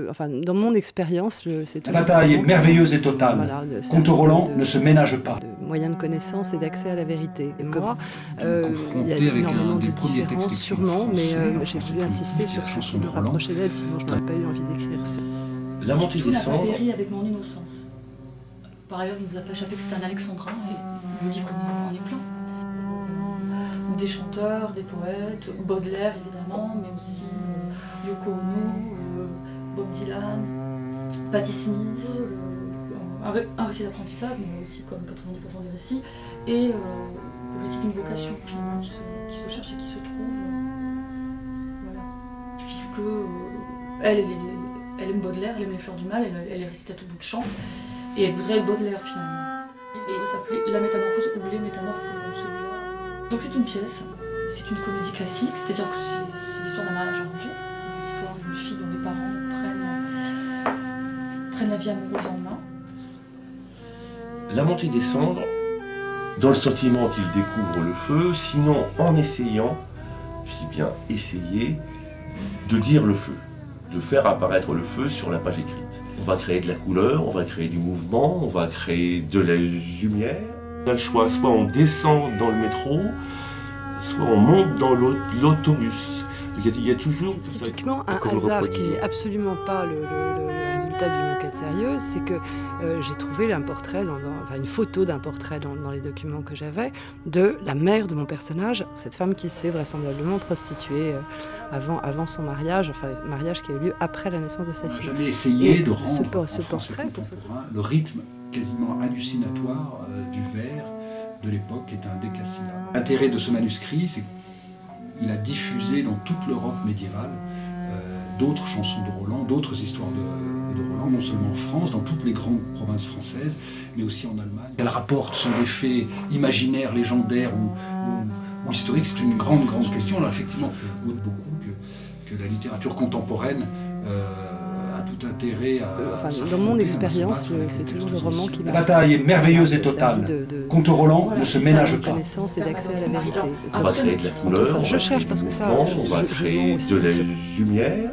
Enfin, dans mon expérience, c'est La bataille est merveilleuse et totale. Voilà, Comte Roland ne se ménage pas. De moyens de connaissance et d'accès à la vérité. Et moi, il y a avec énormément un de des premiers différences, textes sûrement, mais j'ai voulu c'est insister sur la ce chanson qui de me Roland. rapprochait d'elle, sinon je n'aurais pas eu envie d'écrire ça. La montée Tout des n'a pas cendres. péri avec mon innocence. Par ailleurs, il nous a pas échappé que c'était un alexandrin, et le livre en est plein. Des chanteurs, des poètes, Baudelaire évidemment, mais aussi Yoko Ono, Bob Dylan, Patti Smith, un récit d'apprentissage, mais aussi comme 90% des récits, et le récit d'une vocation finalement qui se cherche et qui se trouve. Voilà. Puisque elle aime Baudelaire, elle aime les fleurs du mal, elle les récite à tout bout de champ, et elle voudrait être Baudelaire finalement. Et ça s'appelait La Métamorphose ou Les Métamorphoses, donc celui-là. Donc c'est une pièce, c'est une comédie classique, c'est-à-dire que c'est l'histoire d'un mariage arrangé, c'est l'histoire d'une fille dont les parents prennent la vie amoureuse en main. La montée des cendres, dans le sentiment qu'il découvre le feu, sinon en essayant, je dis bien essayer, de dire le feu, de faire apparaître le feu sur la page écrite. On va créer de la couleur, on va créer du mouvement, on va créer de la lumière. On a le choix, soit on descend dans le métro, soit on monte dans l'autobus. Il y a toujours... Typiquement, un hasard qui n'est absolument pas le résultat d'une enquête sérieuse, c'est que j'ai trouvé un portrait, enfin une photo d'un portrait dans les documents que j'avais, de la mère de mon personnage, cette femme qui s'est vraisemblablement prostituée avant son mariage, enfin le mariage qui a eu lieu après la naissance de sa fille. J'avais essayé de rendre ce portrait, le rythme quasiment hallucinatoire du vers de l'époque est un décasyllabe. L'intérêt de ce manuscrit, c'est qu'il a diffusé dans toute l'Europe médiévale d'autres chansons de Roland, d'autres histoires de Roland, non seulement en France, dans toutes les grandes provinces françaises, mais aussi en Allemagne. Elle rapporte sont des faits imaginaires, légendaires ou historiques. C'est une grande question. Alors effectivement, on note beaucoup que la littérature contemporaine a tout intérêt à... dans mon expérience, c'est toujours le roman qui La bataille est merveilleuse et totale. Comte Roland ne se ménage pas. Connaissance et d'accès à la vérité. On va créer de la couleur, Je cherche parce que ça, on va créer de la lumière.